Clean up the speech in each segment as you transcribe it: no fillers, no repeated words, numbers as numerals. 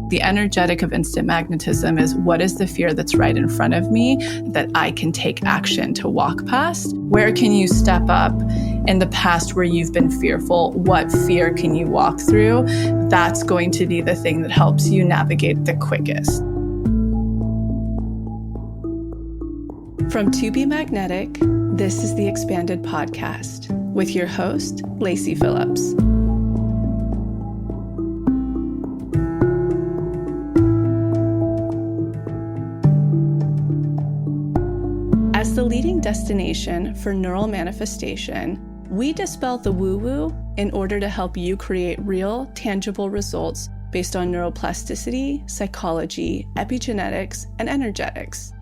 The energetic of instant magnetism is, what is the fear that's right in front of me that I can take action to walk past? Where can you step up in the past where you've been fearful? What fear can you walk through? That's going to be the thing that helps you navigate the quickest. From To Be Magnetic, this is the Expanded Podcast with your host, Lacy Phillips. As the leading destination for neural manifestation, we dispel the woo-woo in order to help you create real, tangible results based on neuroplasticity, psychology, epigenetics, and energetics.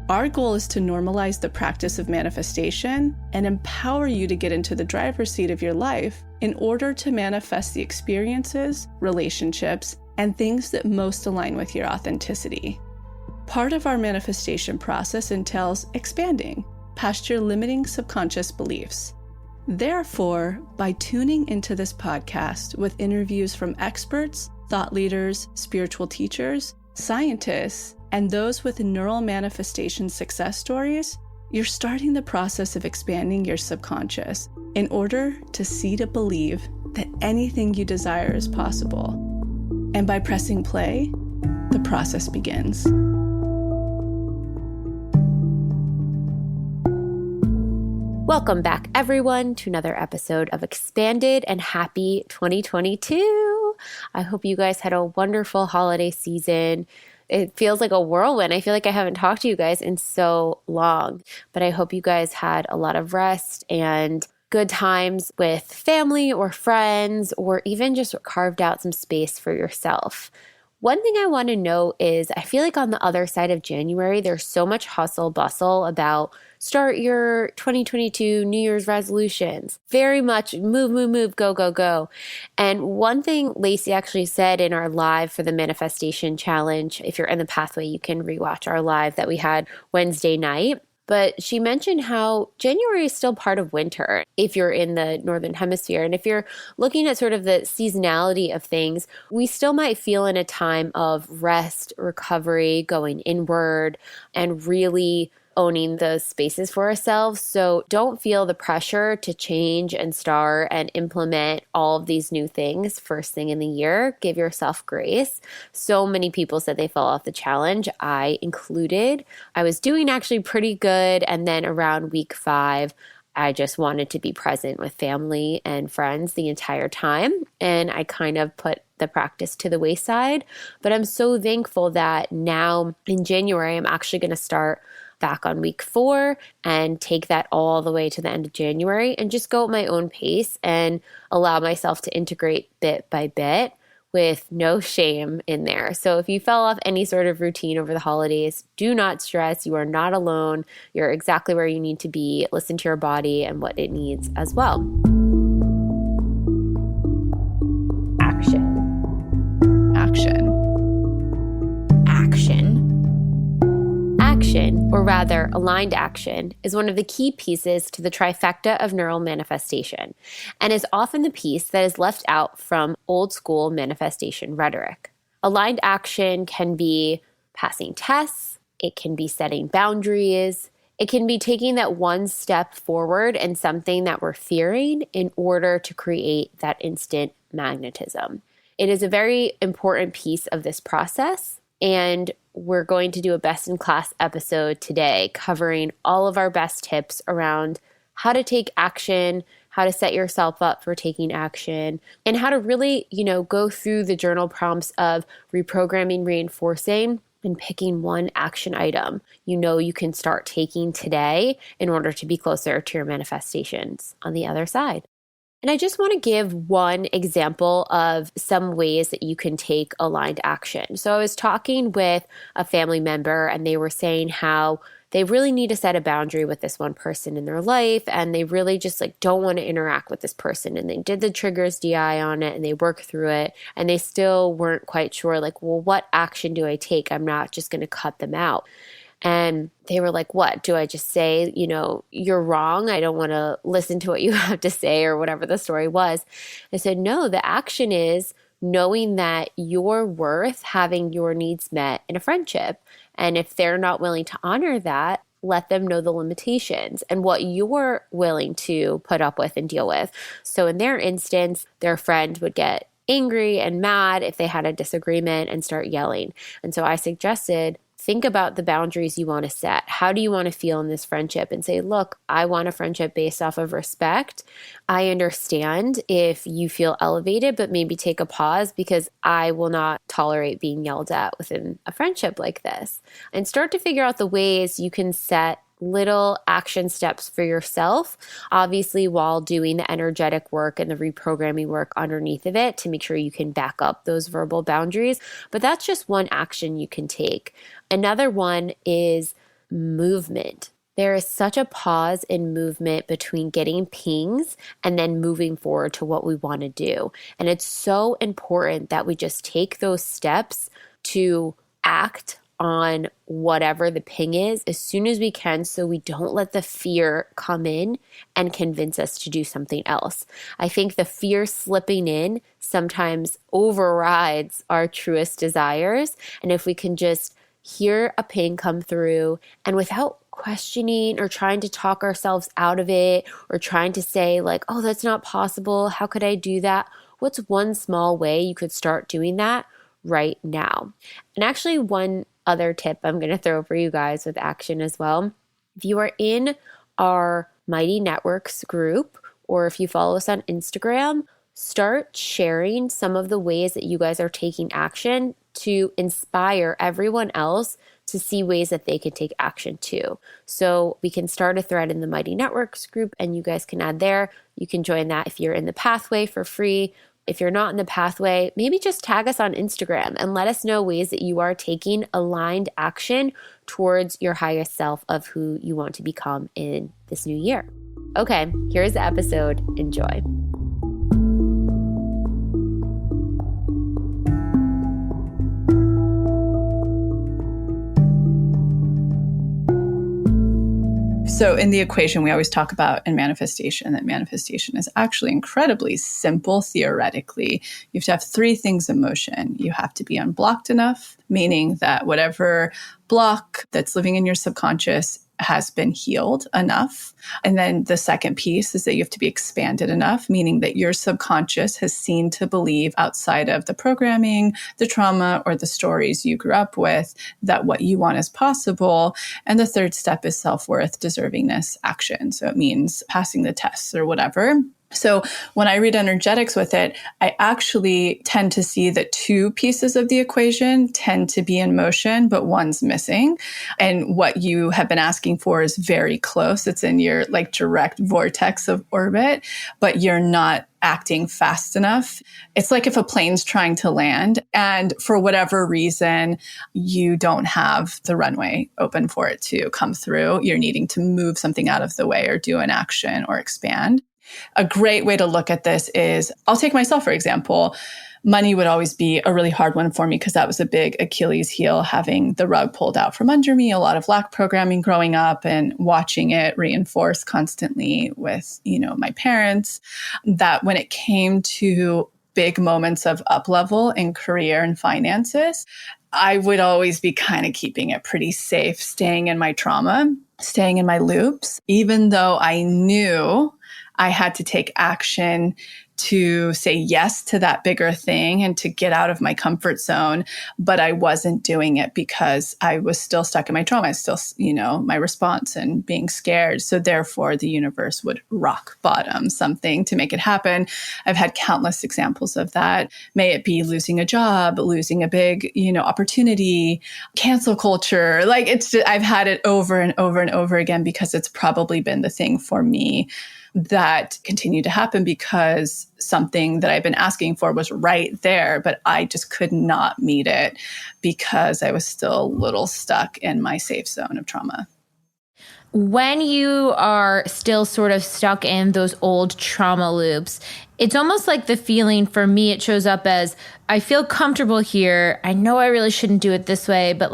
Our goal is to normalize the practice of manifestation and empower you to get into the driver's seat of your life in order to manifest the experiences, relationships, and things that most align with your authenticity. Part of our manifestation process entails expanding past your limiting subconscious beliefs. Therefore, by tuning into this podcast with interviews from experts, thought leaders, spiritual teachers, scientists, and those with neural manifestation success stories, you're starting the process of expanding your subconscious in order to see to believe that anything you desire is possible. And by pressing play, the process begins. Welcome back, everyone, to another episode of Expanded and Happy 2022. I hope you guys had a wonderful holiday season. It feels like a whirlwind. I feel like I haven't talked to you guys in so long, but I hope you guys had a lot of rest and good times with family or friends, or even just carved out some space for yourself. One thing I want to note is I feel like on the other side of January, there's so much hustle bustle about start your 2022 New Year's resolutions. Very much move, go, go, go. And one thing Lacy actually said in our live for the Manifestation Challenge, if you're in the pathway, you can rewatch our live that we had Wednesday night. But she mentioned how January is still part of winter if you're in the Northern Hemisphere. And if you're looking at sort of the seasonality of things, we still might feel in a time of rest, recovery, going inward, and really owning those spaces for ourselves. So don't feel the pressure to change and start and implement all of these new things first thing in the year. Give yourself grace. So many people said they fell off the challenge, I included. I was doing actually pretty good. And then around week 5, I just wanted to be present with family and friends the entire time. And I kind of put the practice to the wayside. But I'm so thankful that now in January, I'm actually going to start back on week 4 and take that all the way to the end of January and just go at my own pace and allow myself to integrate bit by bit with no shame in there. So if you fell off any sort of routine over the holidays, do not stress. You are not alone. You're exactly where you need to be. Listen to your body and what it needs as well. Action. Action, or rather aligned action, is one of the key pieces to the trifecta of neural manifestation and is often the piece that is left out from old school manifestation rhetoric. Aligned action can be passing tests, it can be setting boundaries, it can be taking that one step forward in something that we're fearing in order to create that instant magnetism. It is a very important piece of this process, and we're going to do a best-in-class episode today covering all of our best tips around how to take action, how to set yourself up for taking action, and how to really, go through the journal prompts of reprogramming, reinforcing, and picking one action item you can start taking today in order to be closer to your manifestations on the other side. And I just want to give one example of some ways that you can take aligned action. So I was talking with a family member and they were saying how they really need to set a boundary with this one person in their life, and they really just don't want to interact with this person. And they did the triggers DI on it and they worked through it, and they still weren't quite sure, what action do I take? I'm not just going to cut them out. And they were like, what? Do I just say, you're wrong? I don't want to listen to what you have to say, or whatever the story was. I said, no, the action is knowing that you're worth having your needs met in a friendship. And if they're not willing to honor that, let them know the limitations and what you're willing to put up with and deal with. So in their instance, their friend would get angry and mad if they had a disagreement and start yelling. And so I suggested, think about the boundaries you want to set. How do you want to feel in this friendship? And say, look, I want a friendship based off of respect. I understand if you feel elevated, but maybe take a pause because I will not tolerate being yelled at within a friendship like this. And start to figure out the ways you can set little action steps for yourself, obviously while doing the energetic work and the reprogramming work underneath of it to make sure you can back up those verbal boundaries. But that's just one action you can take. Another one is movement. There is such a pause in movement between getting pings and then moving forward to what we want to do. And it's so important that we just take those steps to act on whatever the ping is as soon as we can, so we don't let the fear come in and convince us to do something else. I think the fear slipping in sometimes overrides our truest desires. And if we can just hear a ping come through and without questioning or trying to talk ourselves out of it or trying to say like, oh, that's not possible, how could I do that? What's one small way you could start doing that right now? And actually, one other tip I'm going to throw for you guys with action as well. If you are in our Mighty Networks group, or if you follow us on Instagram, start sharing some of the ways that you guys are taking action to inspire everyone else to see ways that they can take action too. So we can start a thread in the Mighty Networks group and you guys can add there. You can join that if you're in the pathway for free. If you're not in the pathway, maybe just tag us on Instagram and let us know ways that you are taking aligned action towards your highest self of who you want to become in this new year. Okay, here's the episode. Enjoy. So in the equation, we always talk about in manifestation that manifestation is actually incredibly simple theoretically. You have to have three things in motion. You have to be unblocked enough, meaning that whatever block that's living in your subconscious has been healed enough. And then the second piece is that you have to be expanded enough, meaning that your subconscious has seen to believe outside of the programming, the trauma, or the stories you grew up with that what you want is possible. And the third step is self-worth, deservingness, action. So it means passing the tests or whatever. So when I read energetics with it, I actually tend to see that two pieces of the equation tend to be in motion, but one's missing. And what you have been asking for is very close. It's in your like direct vortex of orbit, but you're not acting fast enough. It's like if a plane's trying to land and for whatever reason, you don't have the runway open for it to come through. You're needing to move something out of the way or do an action or expand. A great way to look at this is, I'll take myself, for example. Money would always be a really hard one for me because that was a big Achilles heel, having the rug pulled out from under me, a lot of lack programming growing up and watching it reinforced constantly with, my parents, that when it came to big moments of up level in career and finances, I would always be kind of keeping it pretty safe, staying in my trauma, staying in my loops, even though I knew I had to take action to say yes to that bigger thing and to get out of my comfort zone. But I wasn't doing it because I was still stuck in my trauma. I still, my response and being scared. So therefore the universe would rock bottom something to make it happen. I've had countless examples of that. May it be losing a job, losing a big, opportunity, cancel culture. Like I've had it over and over and over again because it's probably been the thing for me that continued to happen because something that I've been asking for was right there, but I just could not meet it because I was still a little stuck in my safe zone of trauma. When you are still sort of stuck in those old trauma loops, it's almost like the feeling for me, it shows up as I feel comfortable here. I know I really shouldn't do it this way, but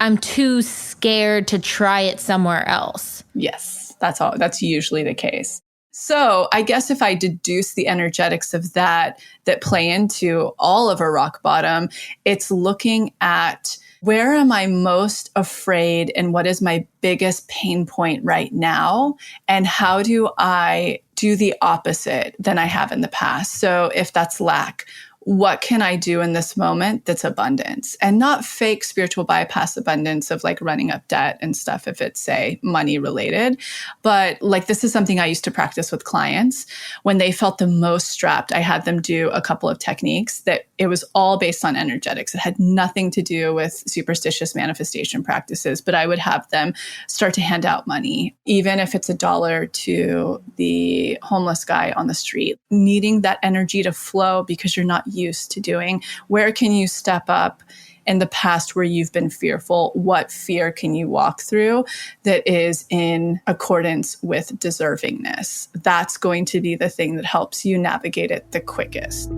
I'm too scared to try it somewhere else. Yes. That's usually the case. So I guess if I deduce the energetics of that play into all of a rock bottom, it's looking at where am I most afraid and what is my biggest pain point right now? And how do I do the opposite than I have in the past? So if that's lack, what can I do in this moment that's abundance, and not fake spiritual bypass abundance of like running up debt and stuff if it's, say, money related. But like, this is something I used to practice with clients when they felt the most strapped. I had them do a couple of techniques that it was all based on energetics. It had nothing to do with superstitious manifestation practices, but I would have them start to hand out money, even if it's $1 to the homeless guy on the street, needing that energy to flow because you're not used to doing. Where can you step up in the past where you've been fearful? What fear can you walk through that is in accordance with deservingness? That's going to be the thing that helps you navigate it the quickest.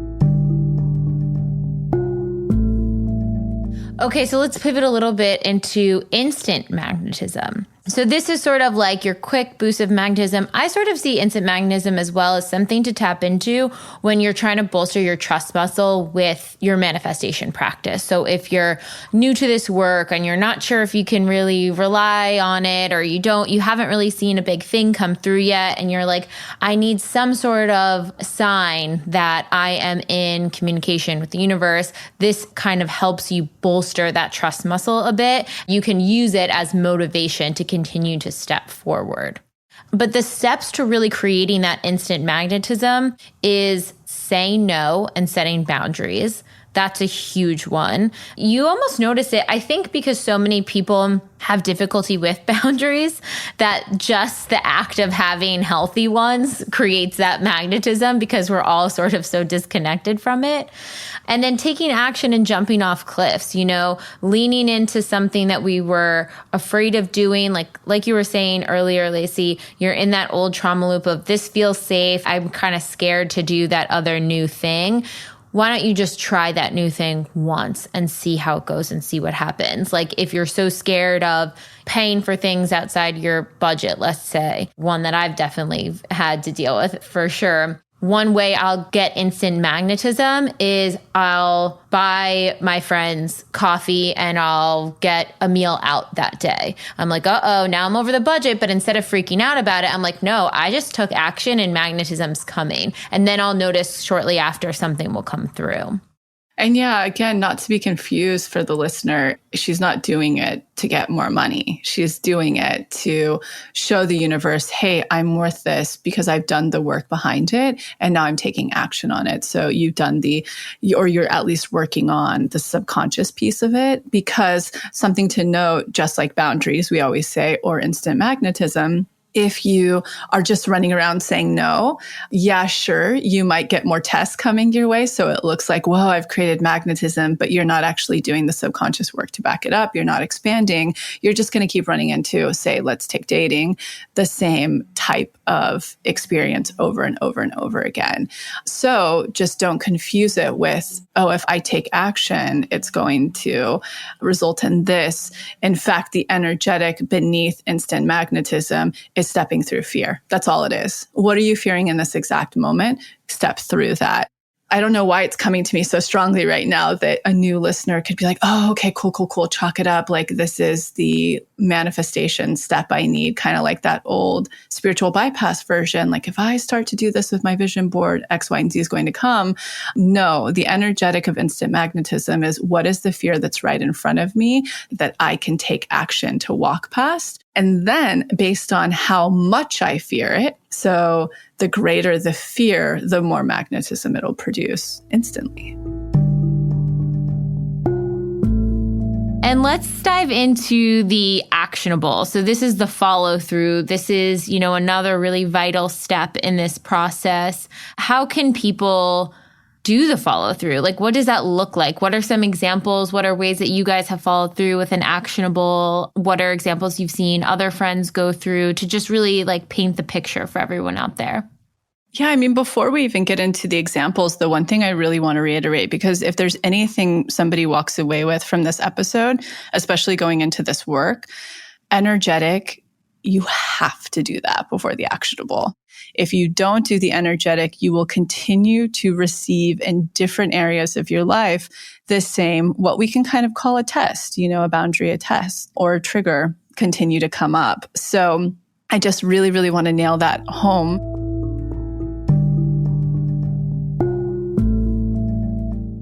Okay, so let's pivot a little bit into instant magnetism. So this is sort of like your quick boost of magnetism. I sort of see instant magnetism as well as something to tap into when you're trying to bolster your trust muscle with your manifestation practice. So if you're new to this work and you're not sure if you can really rely on it, or you haven't really seen a big thing come through yet, and you're like, I need some sort of sign that I am in communication with the universe, this kind of helps you bolster that trust muscle a bit. You can use it as motivation to continue to step forward. But the steps to really creating that instant magnetism is saying no and setting boundaries. That's a huge one. You almost notice it, I think, because so many people have difficulty with boundaries, that just the act of having healthy ones creates that magnetism because we're all sort of so disconnected from it. And then taking action and jumping off cliffs, leaning into something that we were afraid of doing. Like you were saying earlier, Lacy, you're in that old trauma loop of this feels safe. I'm kind of scared to do that other new thing. Why don't you just try that new thing once and see how it goes and see what happens? Like if you're so scared of paying for things outside your budget, let's say, one that I've definitely had to deal with for sure. One way I'll get instant magnetism is I'll buy my friends coffee and I'll get a meal out that day. I'm like, now I'm over the budget. But instead of freaking out about it, I'm like, no, I just took action and magnetism's coming. And then I'll notice shortly after something will come through. And yeah, again, not to be confused for the listener, she's not doing it to get more money. She's doing it to show the universe, hey, I'm worth this because I've done the work behind it and now I'm taking action on it. So you've done or you're at least working on the subconscious piece of it. Because something to note, just like boundaries, we always say, or instant magnetism, if you are just running around saying no, yeah, sure, you might get more tests coming your way. So it looks like, whoa, I've created magnetism, but you're not actually doing the subconscious work to back it up. You're not expanding. You're just going to keep running into, say, let's take dating, the same type of experience over and over and over again. So just don't confuse it with, if I take action, it's going to result in this. In fact, the energetic beneath instant magnetism is stepping through fear. That's all it is. What are you fearing in this exact moment? Step through that. I don't know why it's coming to me so strongly right now that a new listener could be like, oh, okay, cool. Chalk it up. Like this is the manifestation step I need, kind of like that old spiritual bypass version. Like if I start to do this with my vision board, X, Y, and Z is going to come. No, the energetic of instant magnetism is what is the fear that's right in front of me that I can take action to walk past. And then based on how much I fear it, so the greater the fear, the more magnetism it'll produce instantly. And let's dive into the actionable. So this is the follow through. This is, another really vital step in this process. How can people do the follow through? Like, what does that look like? What are some examples? What are ways that you guys have followed through with an actionable? What are examples you've seen other friends go through to just really paint the picture for everyone out there? Yeah, before we even get into the examples, the one thing I really want to reiterate, because if there's anything somebody walks away with from this episode, especially going into this work, energetic you have to do that before the actionable. If you don't do the energetic, you will continue to receive in different areas of your life the same, what we can kind of call a test, a boundary, a test, or a trigger continue to come up. So I just really, really want to nail that home.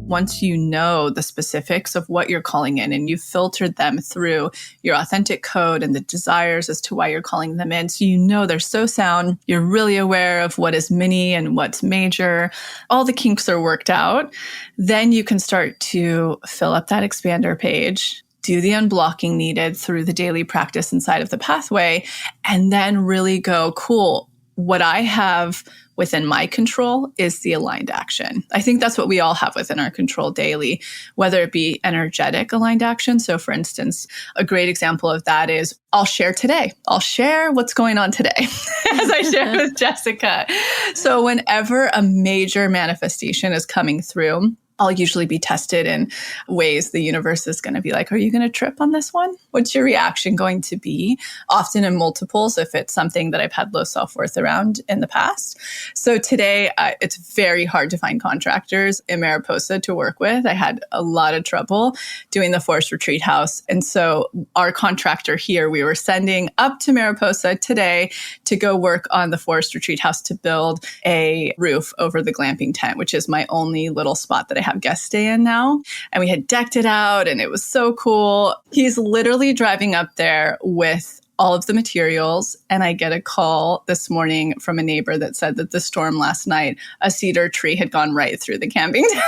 Once you know the specifics of what you're calling in and you've filtered them through your authentic code and the desires as to why you're calling them in, so you know they're so sound, you're really aware of what is mini and what's major, all the kinks are worked out, then you can start to fill up that expander page, do the unblocking needed through the daily practice inside of the pathway, and then really go, cool, what I have within my control is the aligned action. I think that's what we all have within our control daily, whether it be energetic aligned action. So for instance, a great example of that is I'll share today. I'll share what's going on today as I shared with Jessica. So whenever a major manifestation is coming through, I'll usually be tested in ways the universe is going to be like, are you going to trip on this one? What's your reaction going to be? Often in multiples, if it's something that I've had low self-worth around in the past. So today, it's very hard to find contractors in Mariposa to work with. I had a lot of trouble doing the forest retreat house. And so our contractor here, we were sending up to Mariposa today to go work on the forest retreat house to build a roof over the glamping tent, which is my only little spot that I have guest stay in now. And we had decked it out and it was so cool. He's literally driving up there with all of the materials. And I get a call this morning from a neighbor that said that the storm last night, a cedar tree had gone right through the camping tent.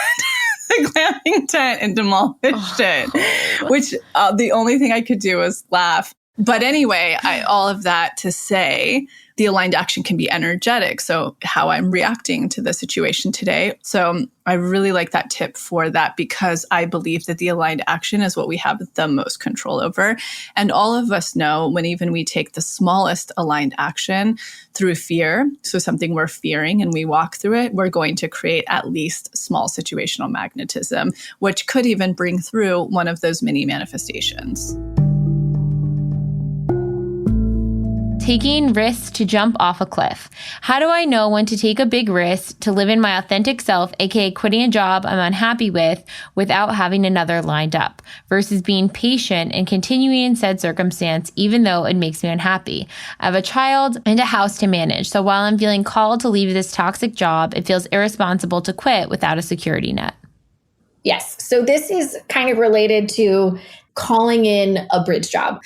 The glamping tent and demolished it, which the only thing I could do was laugh. But anyway, all of that to say, the aligned action can be energetic. So how I'm reacting to the situation today. So I really like that tip for that because I believe that the aligned action is what we have the most control over. And all of us know when even we take the smallest aligned action through fear, so something we're fearing and we walk through it, we're going to create at least small situational magnetism, which could even bring through one of those mini manifestations. Taking risks to jump off a cliff. How do I know when to take a big risk to live in my authentic self, aka quitting a job I'm unhappy with without having another lined up, versus being patient and continuing in said circumstance even though it makes me unhappy? I have a child and a house to manage, so while I'm feeling called to leave this toxic job, it feels irresponsible to quit without a security net. Yes. So this is kind of related to calling in a bridge job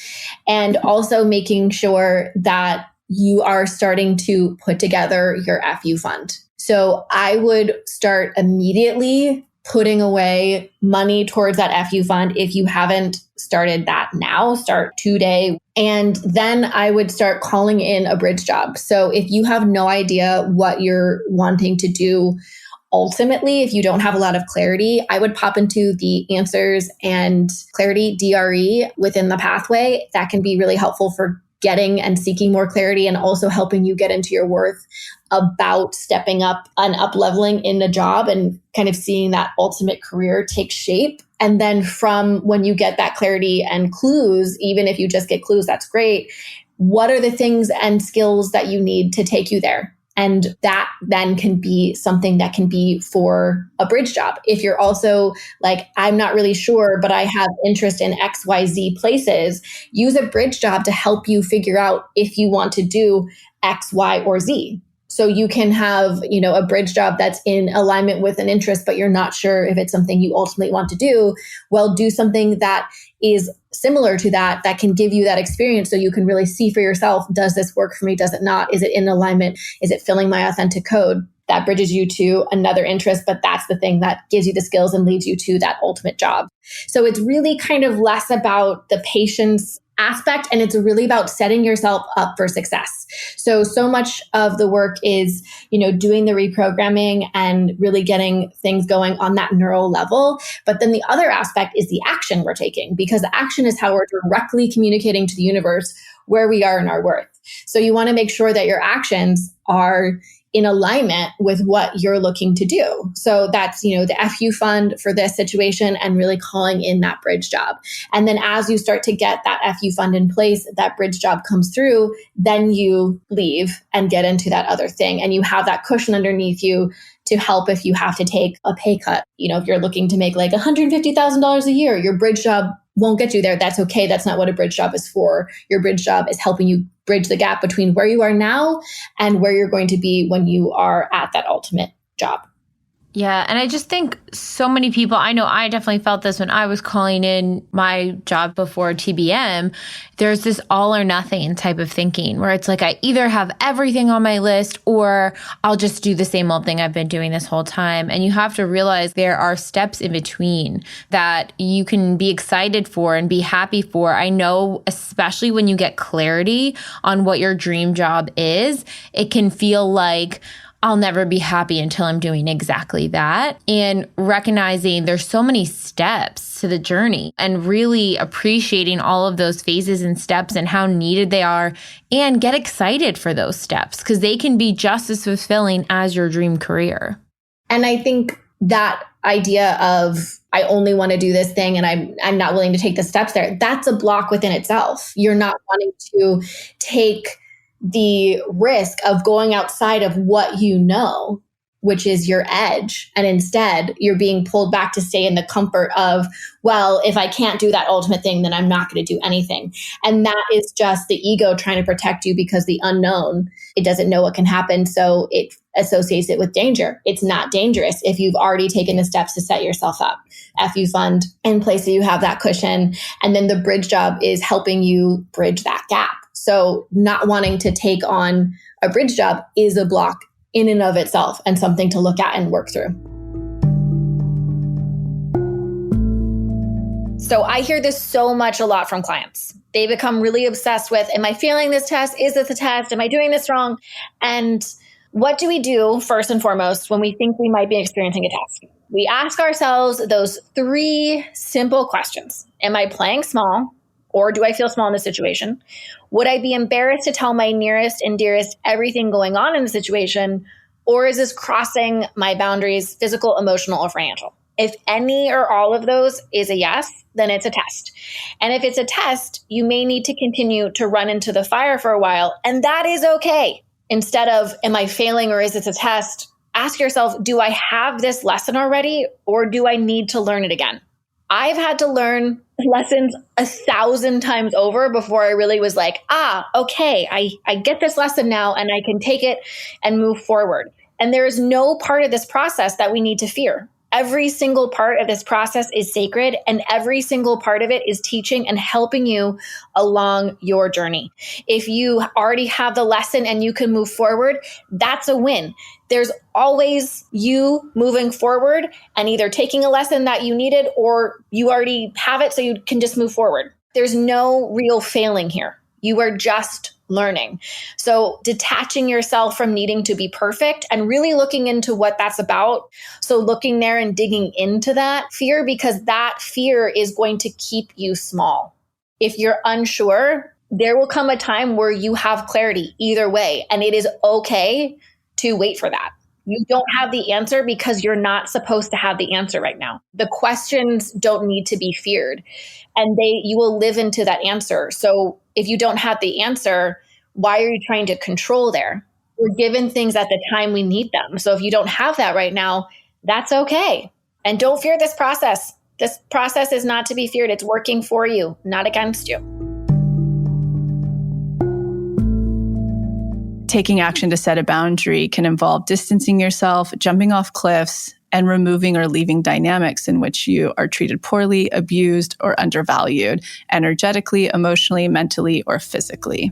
and also making sure that you are starting to put together your FU fund. So I would start immediately putting away money towards that FU fund. If you haven't started that now, start today. And then I would start calling in a bridge job. So if you have no idea what you're wanting to do, ultimately, if you don't have a lot of clarity, I would pop into the answers and clarity DRE within the pathway. That can be really helpful for getting and seeking more clarity and also helping you get into your worth about stepping up and up leveling in the job and kind of seeing that ultimate career take shape. And then from when you get that clarity and clues, even if you just get clues, that's great. What are the things and skills that you need to take you there? And that then can be something that can be for a bridge job. If you're also like, I'm not really sure, but I have interest in XYZ places, use a bridge job to help you figure out if you want to do X, Y, or Z. So you can have, a bridge job that's in alignment with an interest, but you're not sure if it's something you ultimately want to do. Well, do something that is similar to that can give you that experience so you can really see for yourself, does this work for me? Does it not? Is it in alignment? Is it filling my authentic code? That bridges you to another interest, but that's the thing that gives you the skills and leads you to that ultimate job. So it's really kind of less about the patience aspect, and it's really about setting yourself up for success. So much of the work is, doing the reprogramming and really getting things going on that neural level. But then the other aspect is the action we're taking, because the action is how we're directly communicating to the universe where we are in our worth. So you want to make sure that your actions are in alignment with what you're looking to do. So that's, the FU fund for this situation and really calling in that bridge job. And then as you start to get that FU fund in place, that bridge job comes through, then you leave and get into that other thing. And you have that cushion underneath you to help if you have to take a pay cut. If you're looking to make like $150,000 a year, your bridge job won't get you there. That's okay. That's not what a bridge job is for. Your bridge job is helping you bridge the gap between where you are now and where you're going to be when you are at that ultimate job. Yeah. And I just think so many people, I know I definitely felt this when I was calling in my job before TBM. There's this all or nothing type of thinking where it's like, I either have everything on my list or I'll just do the same old thing I've been doing this whole time. And you have to realize there are steps in between that you can be excited for and be happy for. I know, especially when you get clarity on what your dream job is, it can feel like, I'll never be happy until I'm doing exactly that. And recognizing there's so many steps to the journey and really appreciating all of those phases and steps and how needed they are, and get excited for those steps because they can be just as fulfilling as your dream career. And I think that idea of I only want to do this thing and I'm not willing to take the steps there, that's a block within itself. You're not wanting to take the risk of going outside of what you know, which is your edge. And instead, you're being pulled back to stay in the comfort of, well, if I can't do that ultimate thing, then I'm not going to do anything. And that is just the ego trying to protect you because the unknown, it doesn't know what can happen. So it associates it with danger. It's not dangerous if you've already taken the steps to set yourself up. FU fund in place so you have that cushion. And then the bridge job is helping you bridge that gap. So not wanting to take on a bridge job is a block in and of itself and something to look at and work through. So I hear this so much a lot from clients. They become really obsessed with, am I failing this test? Is this a test? Am I doing this wrong? And what do we do first and foremost when we think we might be experiencing a test? We ask ourselves those 3 simple questions. Am I playing small? Or do I feel small in this situation? Would I be embarrassed to tell my nearest and dearest everything going on in the situation? Or is this crossing my boundaries, physical, emotional, or financial? If any or all of those is a yes, then it's a test. And if it's a test, you may need to continue to run into the fire for a while, and that is okay. Instead of, am I failing or is this a test? Ask yourself, do I have this lesson already, or do I need to learn it again? I've had to learn lessons 1,000 times over before I really was like, okay, I get this lesson now and I can take it and move forward. And there is no part of this process that we need to fear. Every single part of this process is sacred, and every single part of it is teaching and helping you along your journey. If you already have the lesson and you can move forward, that's a win. There's always you moving forward and either taking a lesson that you needed or you already have it so you can just move forward. There's no real failing here. You are just learning. So detaching yourself from needing to be perfect and really looking into what that's about. So looking there and digging into that fear, because that fear is going to keep you small. If you're unsure, there will come a time where you have clarity either way, and it is okay to wait for that. You don't have the answer because you're not supposed to have the answer right now. The questions don't need to be feared, and you will live into that answer. So if you don't have the answer, why are you trying to control there? We're given things at the time we need them. So if you don't have that right now, that's okay. And don't fear this process. This process is not to be feared. It's working for you, not against you. Taking action to set a boundary can involve distancing yourself, jumping off cliffs, and removing or leaving dynamics in which you are treated poorly, abused, or undervalued, energetically, emotionally, mentally, or physically.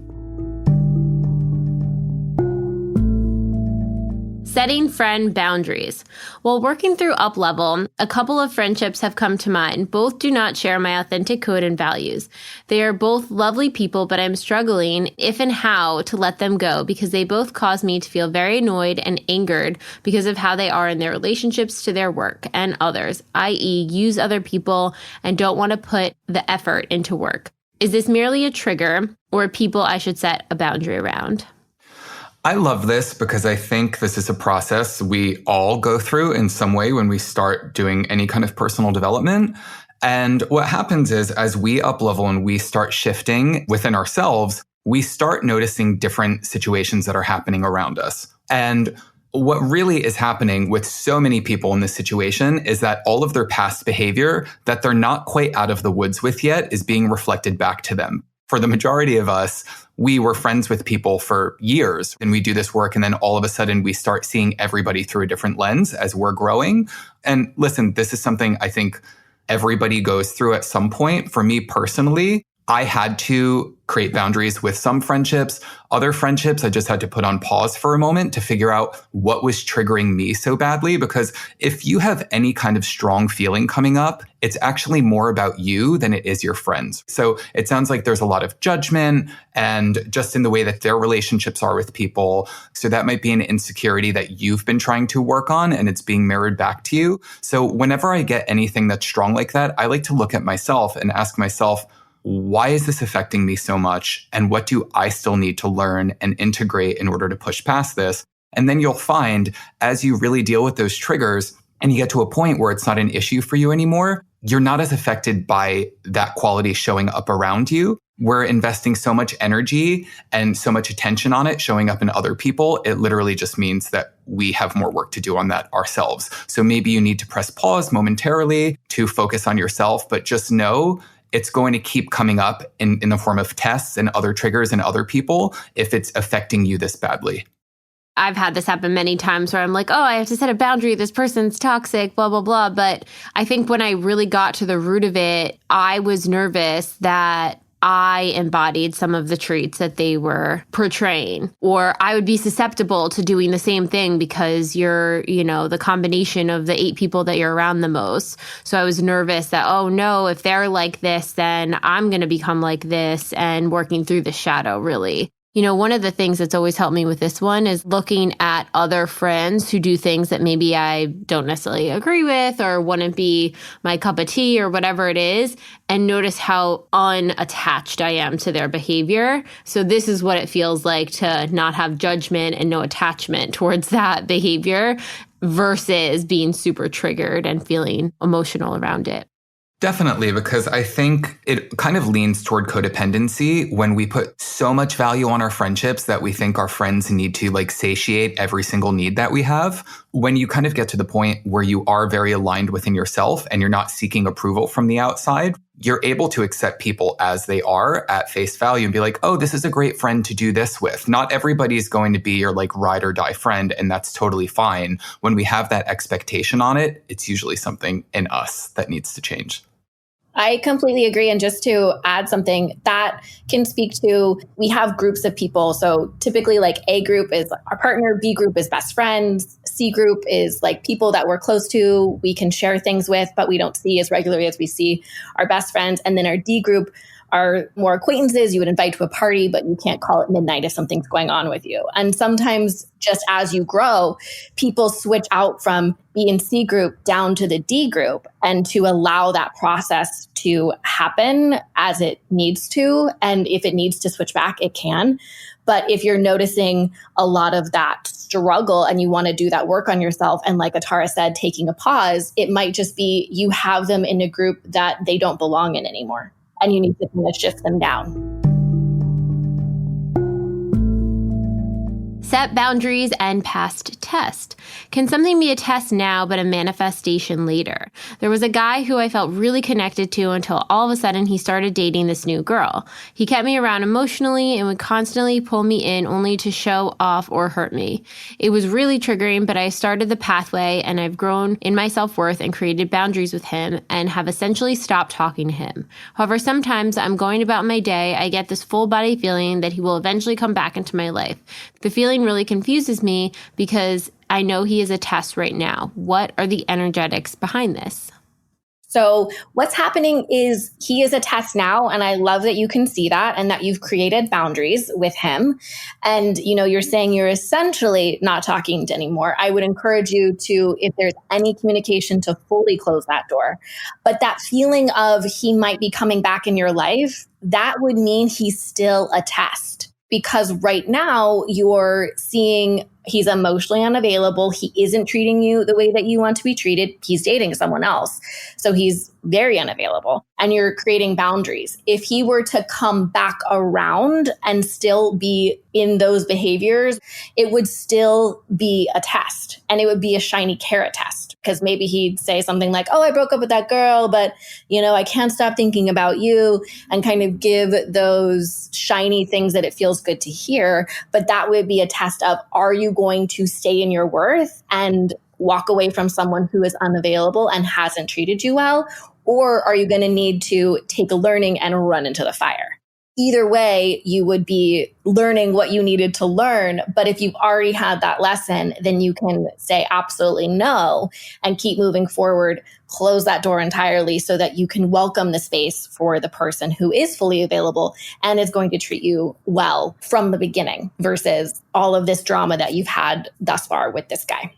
Setting friend boundaries. While working through UpLevel, a couple of friendships have come to mind. Both do not share my authentic code and values. They are both lovely people, but I'm struggling if and how to let them go because they both cause me to feel very annoyed and angered because of how they are in their relationships to their work and others, i.e. use other people and don't want to put the effort into work. Is this merely a trigger or people I should set a boundary around? I love this because I think this is a process we all go through in some way when we start doing any kind of personal development. And what happens is as we up level and we start shifting within ourselves, we start noticing different situations that are happening around us. And what really is happening with so many people in this situation is that all of their past behavior that they're not quite out of the woods with yet is being reflected back to them. For the majority of us, we were friends with people for years and we do this work. And then all of a sudden we start seeing everybody through a different lens as we're growing. And listen, this is something I think everybody goes through at some point. For me personally, I had to create boundaries with some friendships. Other friendships, I just had to put on pause for a moment to figure out what was triggering me so badly. Because if you have any kind of strong feeling coming up, it's actually more about you than it is your friends. So it sounds like there's a lot of judgment and just in the way that their relationships are with people. So that might be an insecurity that you've been trying to work on and it's being mirrored back to you. So whenever I get anything that's strong like that, I like to look at myself and ask myself, why is this affecting me so much? And what do I still need to learn and integrate in order to push past this? And then you'll find as you really deal with those triggers and you get to a point where it's not an issue for you anymore, you're not as affected by that quality showing up around you. We're investing so much energy and so much attention on it showing up in other people. It literally just means that we have more work to do on that ourselves. So maybe you need to press pause momentarily to focus on yourself, but just know it's going to keep coming up in the form of tests and other triggers in other people if it's affecting you this badly. I've had this happen many times where I'm like, oh, I have to set a boundary. This person's toxic, blah, blah, blah. But I think when I really got to the root of it, I was nervous that I embodied some of the traits that they were portraying, or I would be susceptible to doing the same thing because you're, the combination of the 8 people that you're around the most. So I was nervous that, oh no, if they're like this, then I'm going to become like this and working through the shadow, really. One of the things that's always helped me with this one is looking at other friends who do things that maybe I don't necessarily agree with or wouldn't be my cup of tea or whatever it is, and notice how unattached I am to their behavior. So this is what it feels like to not have judgment and no attachment towards that behavior versus being super triggered and feeling emotional around it. Definitely, because I think it kind of leans toward codependency when we put so much value on our friendships that we think our friends need to satiate every single need that we have. When you kind of get to the point where you are very aligned within yourself and you're not seeking approval from the outside, you're able to accept people as they are at face value and be like, oh, this is a great friend to do this with. Not everybody's going to be your ride or die friend, and that's totally fine. When we have that expectation on it, it's usually something in us that needs to change. I completely agree. And just to add something that can speak to, we have groups of people. So typically A group is our partner, B group is best friends, C group is people that we're close to, we can share things with, but we don't see as regularly as we see our best friends. And then our D group are more acquaintances you would invite to a party, but you can't call it midnight if something's going on with you. And sometimes just as you grow, people switch out from B and C group down to the D group, and to allow that process to happen as it needs to. And if it needs to switch back, it can. But if you're noticing a lot of that struggle and you want to do that work on yourself, and like Atara said, taking a pause, it might just be you have them in a group that they don't belong in anymore. And you need to kind of shift them down. Set boundaries and past test. Can something be a test now but a manifestation later? There was a guy who I felt really connected to until all of a sudden he started dating this new girl. He kept me around emotionally and would constantly pull me in only to show off or hurt me. It was really triggering, but I started the pathway and I've grown in my self-worth and created boundaries with him and have essentially stopped talking to him. However, sometimes I'm going about my day, I get this full body feeling that he will eventually come back into my life. The feeling really confuses me because I know he is a test right now. What are the energetics behind this? So what's happening is he is a test now. And I love that you can see that and that you've created boundaries with him. And, you're saying you're essentially not talking to anymore. I would encourage you to, if there's any communication, to fully close that door. But that feeling of he might be coming back in your life, that would mean he's still a test. because right now you're seeing he's emotionally unavailable. He isn't treating you the way that you want to be treated. He's dating someone else. So he's very unavailable, and you're creating boundaries. If he were to come back around and still be in those behaviors, it would still be a test, and it would be a shiny carrot test, because maybe he'd say something like, oh, I broke up with that girl, but I can't stop thinking about you, and kind of give those shiny things that it feels good to hear. But that would be a test of, are you going to stay in your worth and walk away from someone who is unavailable and hasn't treated you well? Or are you going to need to take a learning and run into the fire? Either way, you would be learning what you needed to learn. But if you've already had that lesson, then you can say absolutely no and keep moving forward, close that door entirely so that you can welcome the space for the person who is fully available and is going to treat you well from the beginning versus all of this drama that you've had thus far with this guy.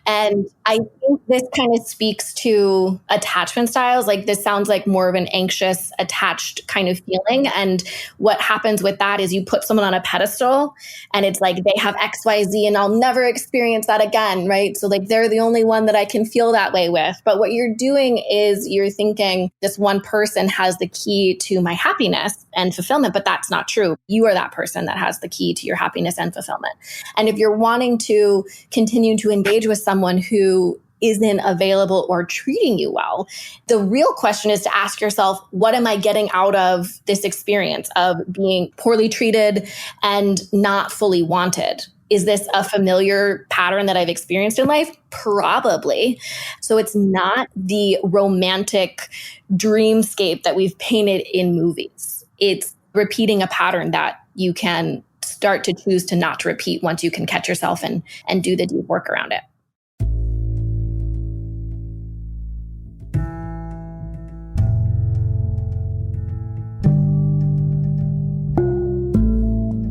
And I think this kind of speaks to attachment styles. Like, this sounds like more of an anxious, attached kind of feeling. And what happens with that is you put someone on a pedestal and it's like they have XYZ and I'll never experience that again, right? So like they're the only one that I can feel that way with. But what you're doing is you're thinking this one person has the key to my happiness and fulfillment, but that's not true. You are that person that has the key to your happiness and fulfillment. And if you're wanting to continue to engage with someone who isn't available or treating you well, the real question is to ask yourself, what am I getting out of this experience of being poorly treated and not fully wanted? Is this a familiar pattern that I've experienced in life? Probably. So it's not the romantic dreamscape that we've painted in movies. It's repeating a pattern that you can start to choose to not to repeat once you can catch yourself and do the deep work around it.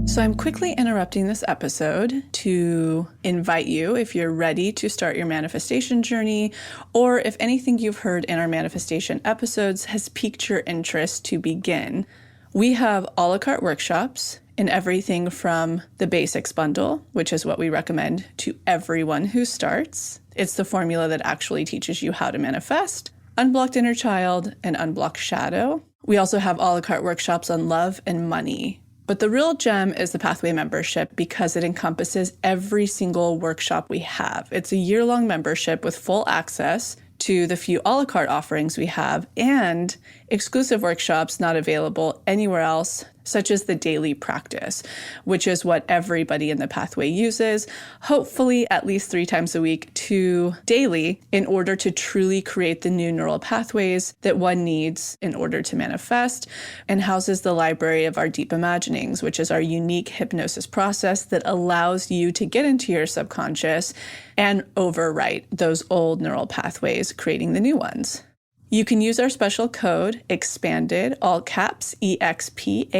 So I'm quickly interrupting this episode to invite you, if you're ready to start your manifestation journey, or if anything you've heard in our manifestation episodes has piqued your interest, to begin. We have a la carte workshops in everything from the basics bundle, which is what we recommend to everyone who starts. It's the formula that actually teaches you how to manifest, unblocked inner child, and unblocked shadow. We also have a la carte workshops on love and money. But the real gem is the Pathway membership because it encompasses every single workshop we have. It's a year-long membership with full access to the few a la carte offerings we have and exclusive workshops not available anywhere else, such as the daily practice, which is what everybody in the Pathway uses, hopefully at least 3 times a week to daily, in order to truly create the new neural pathways that one needs in order to manifest, and houses the library of our deep imaginings, which is our unique hypnosis process that allows you to get into your subconscious and overwrite those old neural pathways, creating the new ones. You can use our special code EXPANDED, all caps, EXPANDED,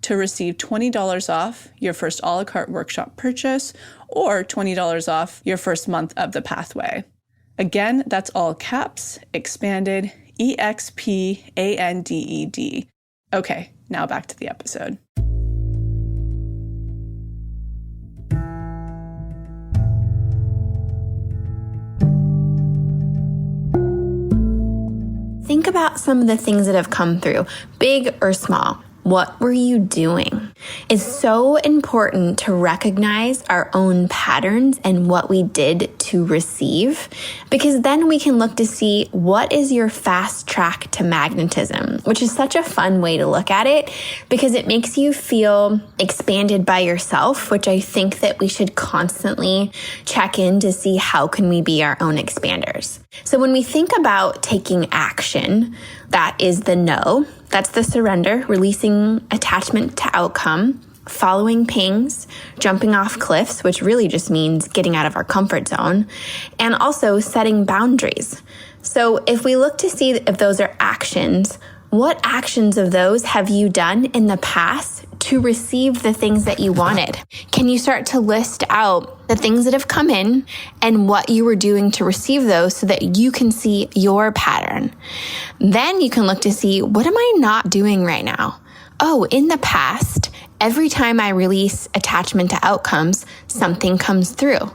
to receive $20 off your first a la carte workshop purchase or $20 off your first month of the Pathway. Again, that's all caps, EXPANDED, EXPANDED. Okay, now back to the episode. Think about some of the things that have come through, big or small. What were you doing? It's so important to recognize our own patterns and what we did to receive, because then we can look to see what is your fast track to magnetism, which is such a fun way to look at it because it makes you feel expanded by yourself, which I think that we should constantly check in to see how can we be our own expanders. So when we think about taking action, that is the no. That's the surrender, releasing attachment to outcome, following pings, jumping off cliffs, which really just means getting out of our comfort zone, and also setting boundaries. So if we look to see if those are actions, what actions of those have you done in the past to receive the things that you wanted? Can you start to list out the things that have come in and what you were doing to receive those so that you can see your pattern? Then you can look to see, what am I not doing right now? Oh, in the past, Every time I release attachment to outcomes, something comes through.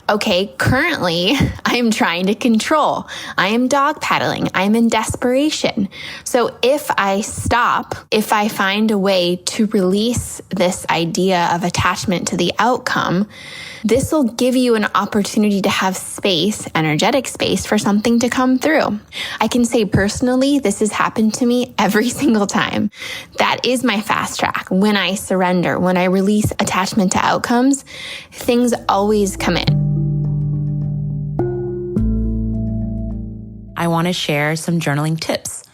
Okay, currently I am trying to control. I am dog paddling. I'm in desperation. So if I stop, if I find a way to release this idea of attachment to the outcome, this will give you an opportunity to have space, energetic space, for something to come through. I can say personally, this has happened to me every single time. That is my fast track. When I surrender, when I release attachment to outcomes, things always come in. I want to share some journaling tips.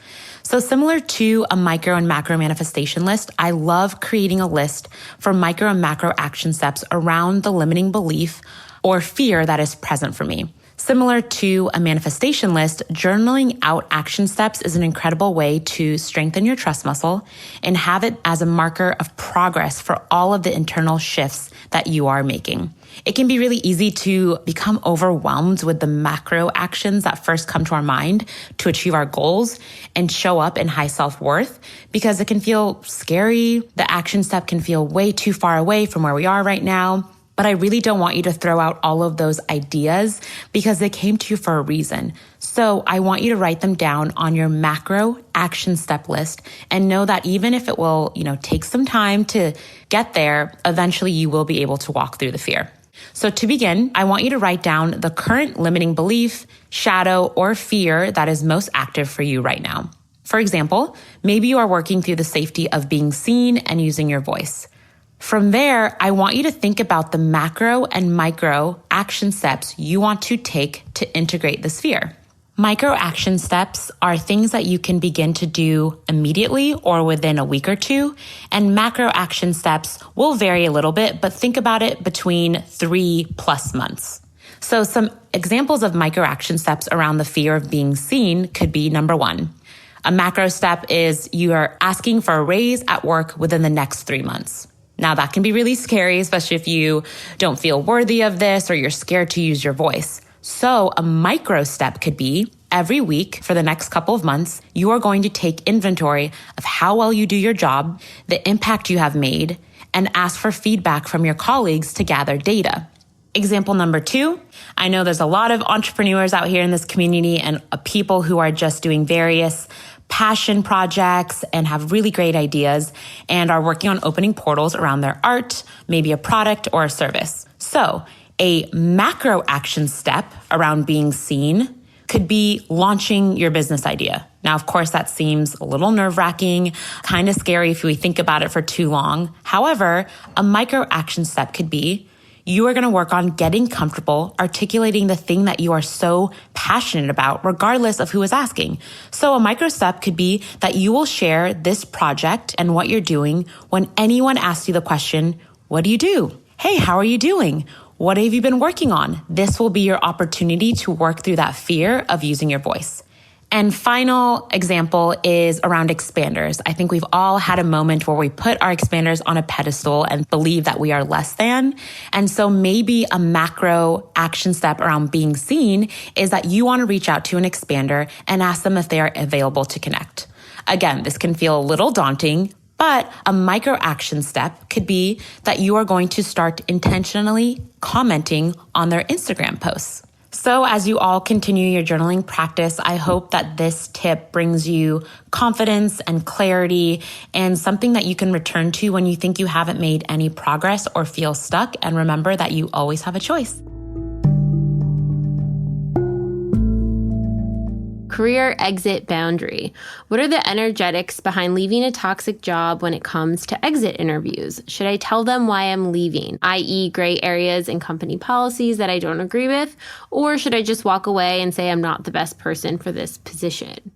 So similar to a micro and macro manifestation list, I love creating a list for micro and macro action steps around the limiting belief or fear that is present for me. Similar to a manifestation list, journaling out action steps is an incredible way to strengthen your trust muscle and have it as a marker of progress for all of the internal shifts that you are making. It can be really easy to become overwhelmed with the macro actions that first come to our mind to achieve our goals and show up in high self-worth because it can feel scary. The action step can feel way too far away from where we are right now. But I really don't want you to throw out all of those ideas because they came to you for a reason. So I want you to write them down on your macro action step list and know that even if it will, take some time to get there, eventually you will be able to walk through the fear. So to begin, I want you to write down the current limiting belief, shadow, or fear that is most active for you right now. For example, maybe you are working through the safety of being seen and using your voice. From there, I want you to think about the macro and micro action steps you want to take to integrate this fear. Micro action steps are things that you can begin to do immediately or within a week or two, and macro action steps will vary a little bit, but think about it between 3+ months. So some examples of micro action steps around the fear of being seen could be number 1. A macro step is you are asking for a raise at work within the next 3 months. Now that can be really scary, especially if you don't feel worthy of this or you're scared to use your voice. So a micro step could be every week for the next couple of months, you are going to take inventory of how well you do your job, the impact you have made, and ask for feedback from your colleagues to gather data. Example number 2, I know there's a lot of entrepreneurs out here in this community and people who are just doing various passion projects and have really great ideas and are working on opening portals around their art, maybe a product or a service. So a macro action step around being seen could be launching your business idea. Now, of course, that seems a little nerve-wracking, kind of scary if we think about it for too long. However, a micro action step could be you are going to work on getting comfortable articulating the thing that you are so passionate about, regardless of who is asking. So a micro step could be that you will share this project and what you're doing when anyone asks you the question, what do you do? Hey, how are you doing? What have you been working on? This will be your opportunity to work through that fear of using your voice. And final example is around expanders. I think we've all had a moment where we put our expanders on a pedestal and believe that we are less than. And so maybe a macro action step around being seen is that you want to reach out to an expander and ask them if they are available to connect. Again, this can feel a little daunting, but a micro action step could be that you are going to start intentionally commenting on their Instagram posts. So as you all continue your journaling practice, I hope that this tip brings you confidence and clarity and something that you can return to when you think you haven't made any progress or feel stuck. And remember that you always have a choice. Career exit boundary. What are the energetics behind leaving a toxic job when it comes to exit interviews? Should I tell them why I'm leaving, i.e. gray areas in company policies that I don't agree with? Or should I just walk away and say I'm not the best person for this position?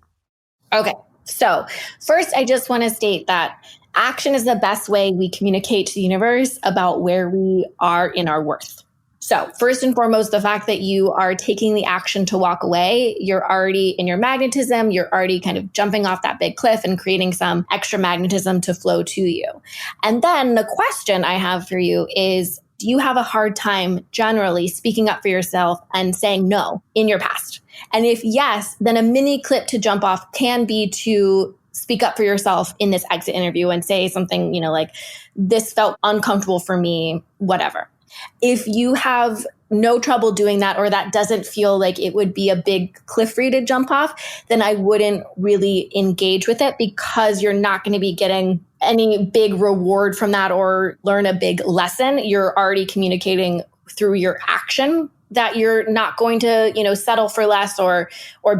Okay, so first I just want to state that action is the best way we communicate to the universe about where we are in our worth. So first and foremost, the fact that you are taking the action to walk away, you're already in your magnetism, you're already kind of jumping off that big cliff and creating some extra magnetism to flow to you. And then the question I have for you is, do you have a hard time generally speaking up for yourself and saying no in your past? And if yes, then a mini clip to jump off can be to speak up for yourself in this exit interview and say something, like, this felt uncomfortable for me, whatever. If you have no trouble doing that, or that doesn't feel like it would be a big cliff for you to jump off, then I wouldn't really engage with it, because you're not going to be getting any big reward from that or learn a big lesson. You're already communicating through your action that you're not going to, settle for less or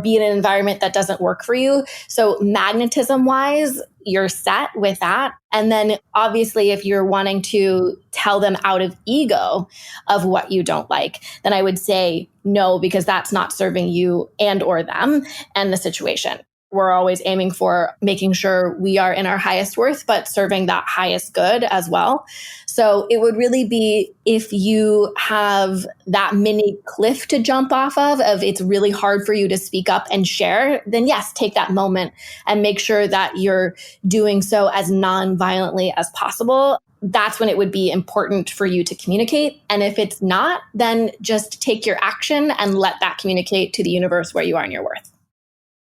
be in an environment that doesn't work for you. So magnetism wise, you're set with that. And then obviously, if you're wanting to tell them out of ego of what you don't like, then I would say no, because that's not serving you and or them and the situation. We're always aiming for making sure we are in our highest worth, but serving that highest good as well. So it would really be, if you have that mini cliff to jump off of it's really hard for you to speak up and share, then yes, take that moment and make sure that you're doing so as non-violently as possible. That's when it would be important for you to communicate. And if it's not, then just take your action and let that communicate to the universe where you are in your worth.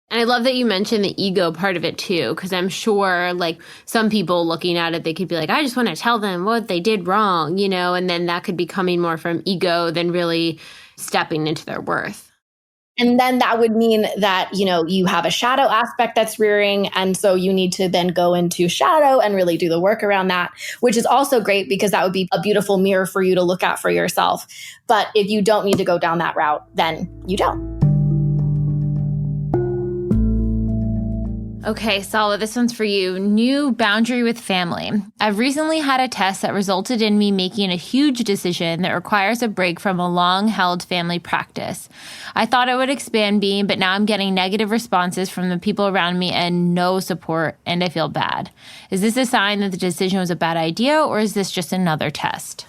And I love that you mentioned the ego part of it too, because I'm sure like some people looking at it, they could be like, I just want to tell them what they did wrong, and then that could be coming more from ego than really stepping into their worth. And then that would mean that, you have a shadow aspect that's rearing. And so you need to then go into shadow and really do the work around that, which is also great, because that would be a beautiful mirror for you to look at for yourself. But if you don't need to go down that route, then you don't. Okay, Sala, this one's for you. New boundary with family. I've recently had a test that resulted in me making a huge decision that requires a break from a long-held family practice. I thought it would expand me, but now I'm getting negative responses from the people around me and no support, and I feel bad. Is this a sign that the decision was a bad idea, or is this just another test?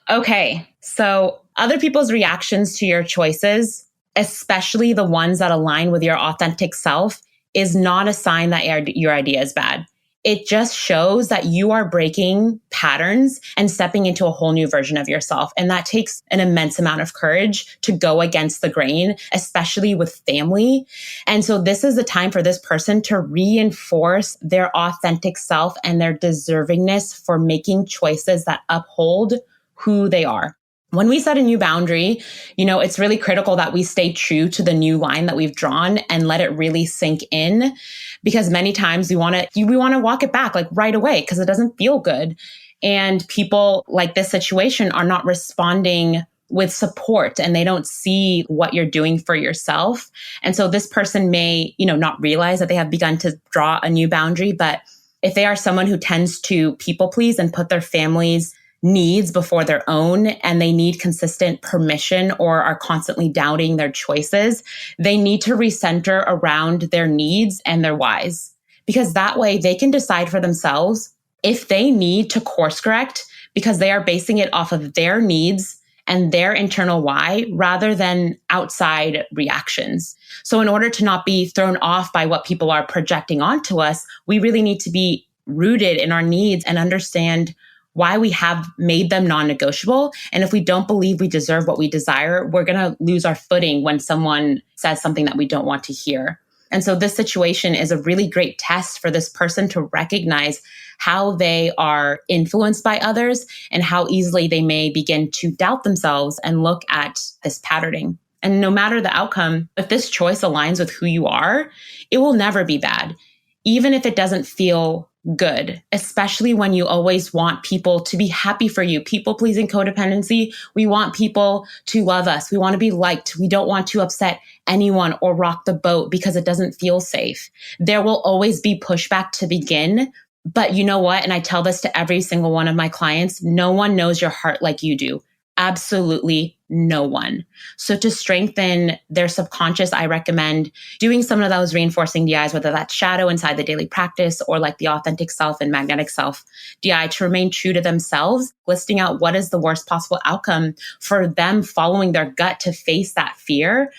Okay, so other people's reactions to your choices, especially the ones that align with your authentic self, is not a sign that your idea is bad. It just shows that you are breaking patterns and stepping into a whole new version of yourself. And that takes an immense amount of courage to go against the grain, especially with family. And so this is the time for this person to reinforce their authentic self and their deservingness for making choices that uphold who they are. When we set a new boundary, it's really critical that we stay true to the new line that we've drawn and let it really sink in, because many times we want to walk it back like right away because it doesn't feel good. And people like this situation are not responding with support, and they don't see what you're doing for yourself. And so this person may, not realize that they have begun to draw a new boundary. But if they are someone who tends to people please and put their family's needs before their own, and they need consistent permission or are constantly doubting their choices, they need to recenter around their needs and their whys, because that way they can decide for themselves if they need to course correct, because they are basing it off of their needs and their internal why rather than outside reactions. So in order to not be thrown off by what people are projecting onto us, we really need to be rooted in our needs and understand why we have made them non-negotiable. And if we don't believe we deserve what we desire, we're going to lose our footing when someone says something that we don't want to hear. And so this situation is a really great test for this person to recognize how they are influenced by others and how easily they may begin to doubt themselves and look at this patterning. And no matter the outcome, if this choice aligns with who you are, it will never be bad, even if it doesn't feel good, especially when you always want people to be happy for you. People-pleasing codependency, we want people to love us. We want to be liked. We don't want to upset anyone or rock the boat because it doesn't feel safe. There will always be pushback to begin. But you know what? And I tell this to every single one of my clients, no one knows your heart like you do. Absolutely no one. So to strengthen their subconscious, I recommend doing some of those reinforcing DIs, whether that's shadow inside the daily practice or like the authentic self and magnetic self DI, to remain true to themselves, listing out what is the worst possible outcome for them, following their gut to face that fear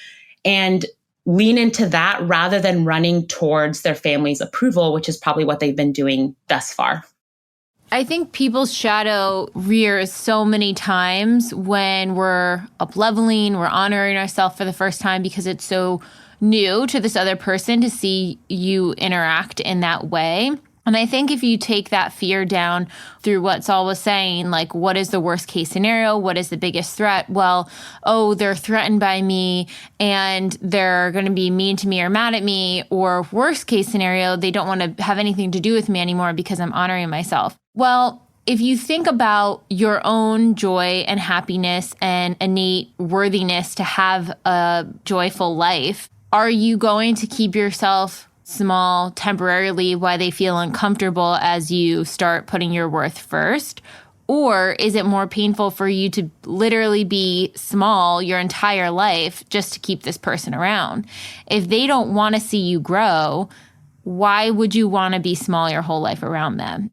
and lean into that rather than running towards their family's approval, which is probably what they've been doing thus far. I think people's shadow rears so many times when we're up-leveling, we're honoring ourselves for the first time because it's so new to this other person to see you interact in that way. And I think if you take that fear down through what Saul was saying, like, what is the worst case scenario? What is the biggest threat? Well, oh, they're threatened by me and they're going to be mean to me or mad at me. Or worst case scenario, they don't want to have anything to do with me anymore because I'm honoring myself. Well, if you think about your own joy and happiness and innate worthiness to have a joyful life, are you going to keep yourself small temporarily while they feel uncomfortable as you start putting your worth first? Or is it more painful for you to literally be small your entire life just to keep this person around? If they don't want to see you grow, why would you want to be small your whole life around them?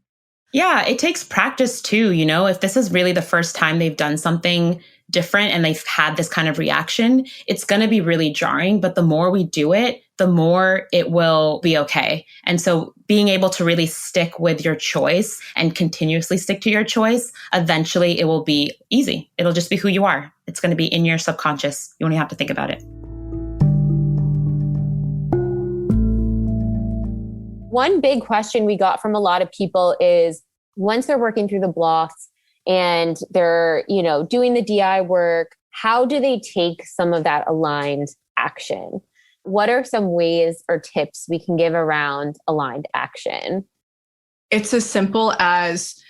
Yeah, it takes practice too. You know, if this is really the first time they've done something different and they've had this kind of reaction, it's going to be really jarring. But the more we do it, the more it will be okay. And so being able to really stick with your choice and continuously stick to your choice, eventually it will be easy. It'll just be who you are. It's going to be in your subconscious. You only have to think about it. One big question we got from a lot of people is once they're working through the blocks and they're, doing the DI work, how do they take some of that aligned action? What are some ways or tips we can give around aligned action? It's as simple as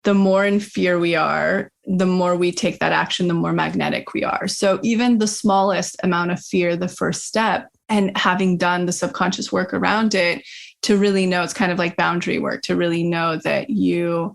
the more in fear we are, the more we take that action, the more magnetic we are. So even the smallest amount of fear, the first step, and having done the subconscious work around it, to really know, it's kind of like boundary work, to really know that you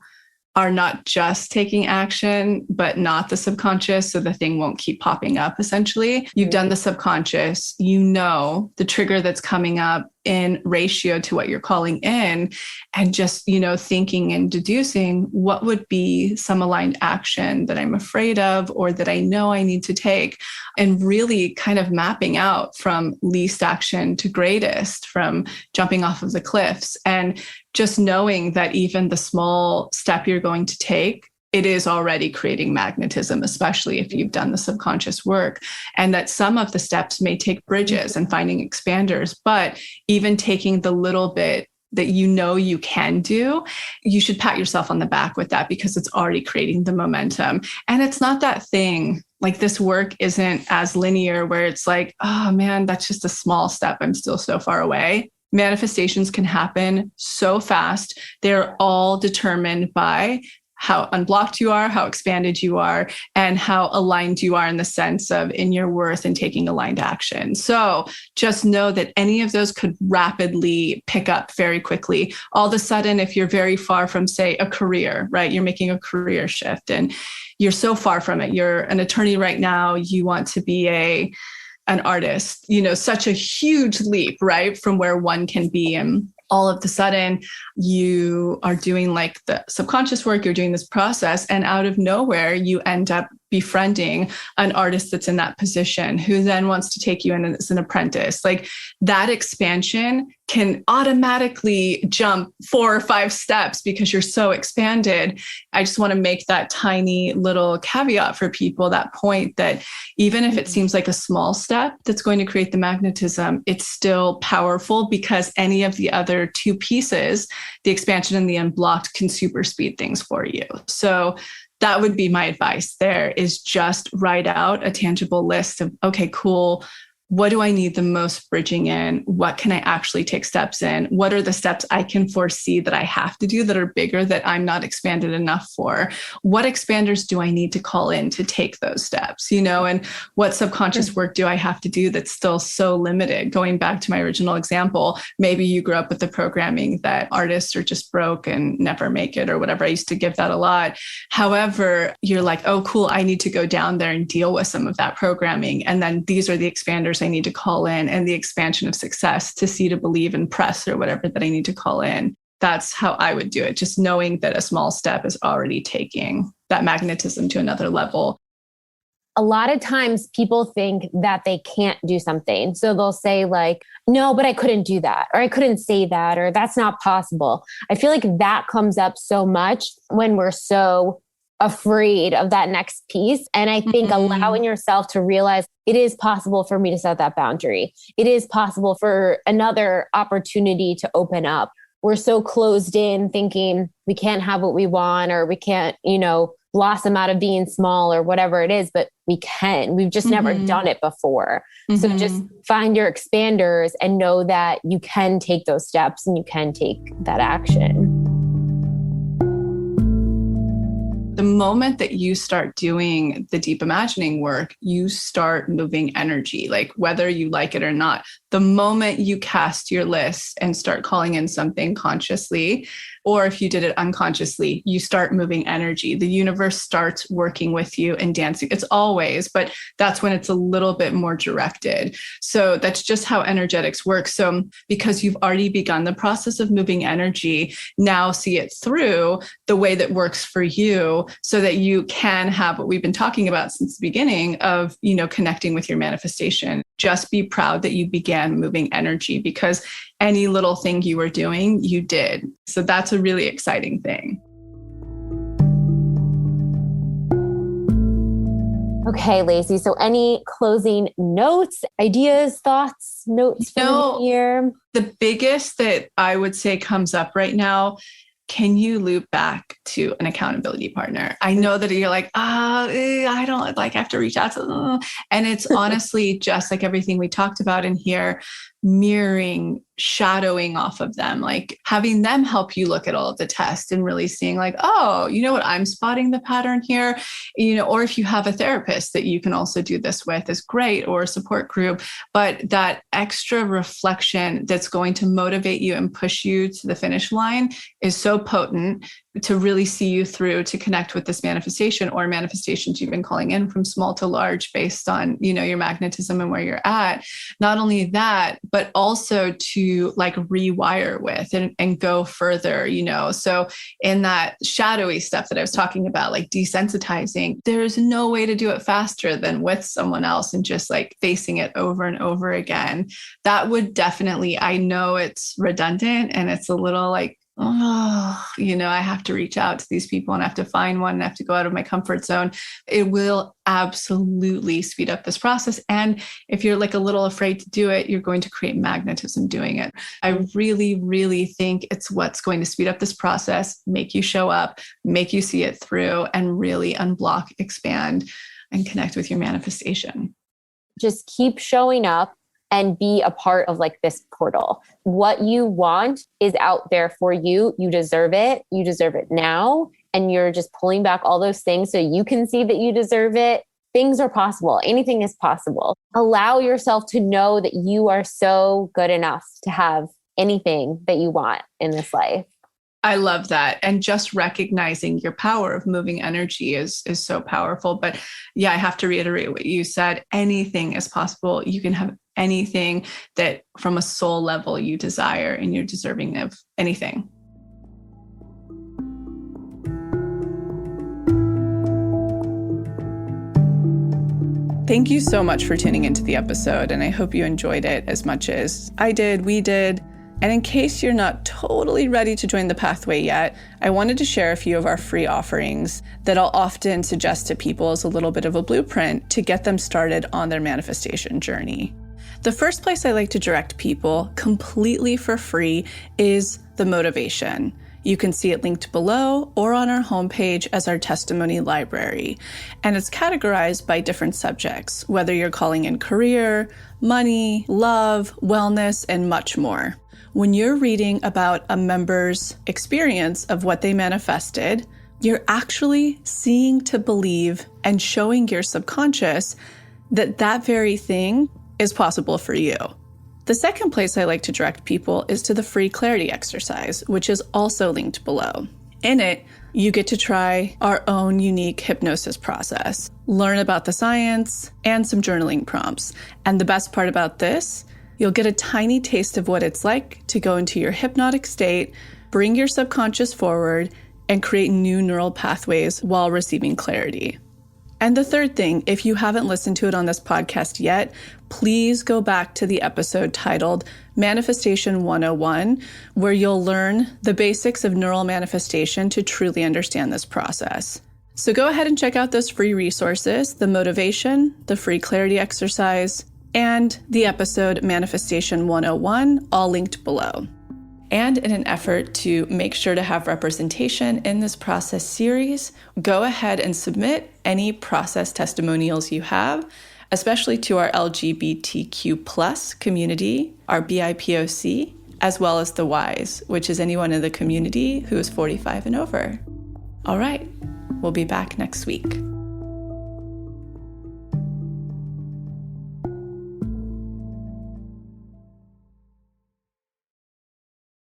are not just taking action, but not the subconscious. So the thing won't keep popping up, essentially. You've done the subconscious, the trigger that's coming up in ratio to what you're calling in, and just, thinking and deducing what would be some aligned action that I'm afraid of or that I know I need to take, and really kind of mapping out from least action to greatest, from jumping off of the cliffs, and just knowing that even the small step you're going to take, it is already creating magnetism, especially if you've done the subconscious work, and that some of the steps may take bridges and finding expanders, but even taking the little bit that you can do, you should pat yourself on the back with that because it's already creating the momentum. And it's not that thing, like this work isn't as linear where it's like, oh man, that's just a small step. I'm still so far away. Manifestations can happen so fast. They're all determined by how unblocked you are, how expanded you are, and how aligned you are in the sense of in your worth and taking aligned action. So just know that any of those could rapidly pick up very quickly. All of a sudden, if you're very far from, say, a career, right? You're making a career shift and you're so far from it. You're an attorney right now. You want to be an artist, such a huge leap, right? From where one can be. And all of a sudden you are doing like the subconscious work, you're doing this process, and out of nowhere, you end up befriending an artist that's in that position who then wants to take you in as an apprentice. Like that expansion can automatically jump 4 or 5 steps because you're so expanded. I just want to make that tiny little caveat for people, that point that even if it seems like a small step that's going to create the magnetism, it's still powerful because any of the other 2 pieces, the expansion and the unblocked, can super speed things for you. So that would be my advice there, is just write out a tangible list of, okay, cool. What do I need the most bridging in? What can I actually take steps in? What are the steps I can foresee that I have to do that are bigger that I'm not expanded enough for? What expanders do I need to call in to take those steps? And what subconscious work do I have to do that's still so limited? Going back to my original example, maybe you grew up with the programming that artists are just broke and never make it or whatever. I used to give that a lot. However, you're like, oh, cool, I need to go down there and deal with some of that programming. And then these are the expanders I need to call in, and the expansion of success, to see, to believe, and press, or whatever that I need to call in. That's how I would do it. Just knowing that a small step is already taking that magnetism to another level. A lot of times people think that they can't do something. So they'll say like, no, but I couldn't do that, or I couldn't say that, or that's not possible. I feel like that comes up so much when we're so afraid of that next piece. And I think allowing yourself to realize it is possible for me to set that boundary. It is possible for another opportunity to open up. We're so closed in thinking we can't have what we want, or we can't, blossom out of being small or whatever it is, but we can. We've just never done it before. So just find your expanders and know that you can take those steps and you can take that action. The moment that you start doing the deep imagining work, you start moving energy, like whether you like it or not. The moment you cast your list and start calling in something consciously, or if you did it unconsciously, you start moving energy. The universe starts working with you and dancing. It's always, but that's when it's a little bit more directed. So that's just how energetics work. So because you've already begun the process of moving energy, now see it through the way that works for you so that you can have what we've been talking about since the beginning of, connecting with your manifestation. Just be proud that you began moving energy, because any little thing you were doing, you did. So that's a really exciting thing. Okay, Lacy. So any closing notes, ideas, thoughts, notes from here? The biggest that I would say comes up right now, can you loop back to an accountability partner? I know that you're like, I don't like, I have to reach out to them. And it's honestly just like everything we talked about in here, mirroring, shadowing off of them, like having them help you look at all of the tests and really seeing like, oh, you know what, I'm spotting the pattern here, or if you have a therapist that you can also do this with is great, or a support group, but that extra reflection that's going to motivate you and push you to the finish line is so potent to really see you through to connect with this manifestation or manifestations you've been calling in from small to large based on, your magnetism and where you're at. Not only that, but also to like rewire with and go further, So in that shadowy stuff that I was talking about, like desensitizing, there's no way to do it faster than with someone else and just like facing it over and over again. That would definitely, I know it's redundant and it's a little like, I have to reach out to these people and I have to find one and I have to go out of my comfort zone. It will absolutely speed up this process. And if you're like a little afraid to do it, you're going to create magnetism doing it. I really, really think it's what's going to speed up this process, make you show up, make you see it through, and really unblock, expand, and connect with your manifestation. Just keep showing up and be a part of like this portal. What you want is out there for you. You deserve it. You deserve it now. And you're just pulling back all those things so you can see that you deserve it. Things are possible. Anything is possible. Allow yourself to know that you are so good enough to have anything that you want in this life. I love that. And just recognizing your power of moving energy is so powerful. But yeah, I have to reiterate what you said. Anything is possible. You can have anything that from a soul level you desire, and you're deserving of anything. Thank you so much for tuning into the episode. And I hope you enjoyed it as much as I did, we did. And in case you're not totally ready to join the pathway yet, I wanted to share a few of our free offerings that I'll often suggest to people as a little bit of a blueprint to get them started on their manifestation journey. The first place I like to direct people completely for free is the motivation. You can see it linked below or on our homepage as our testimony library. And it's categorized by different subjects, whether you're calling in career, money, love, wellness, and much more. When you're reading about a member's experience of what they manifested, you're actually seeing to believe and showing your subconscious that that very thing is possible for you. The second place I like to direct people is to the free clarity exercise, which is also linked below. In it, you get to try our own unique hypnosis process, learn about the science, and some journaling prompts. And the best part about this, you'll get a tiny taste of what it's like to go into your hypnotic state, bring your subconscious forward, and create new neural pathways while receiving clarity. And the third thing, if you haven't listened to it on this podcast yet, please go back to the episode titled Manifestation 101, where you'll learn the basics of neural manifestation to truly understand this process. So go ahead and check out those free resources, the motivation, the free clarity exercise, and the episode Manifestation 101, all linked below. And in an effort to make sure to have representation in this process series, go ahead and submit any process testimonials you have, especially to our LGBTQ+ community, our BIPOC, as well as the Ys, which is anyone in the community who is 45 and over. All right, we'll be back next week.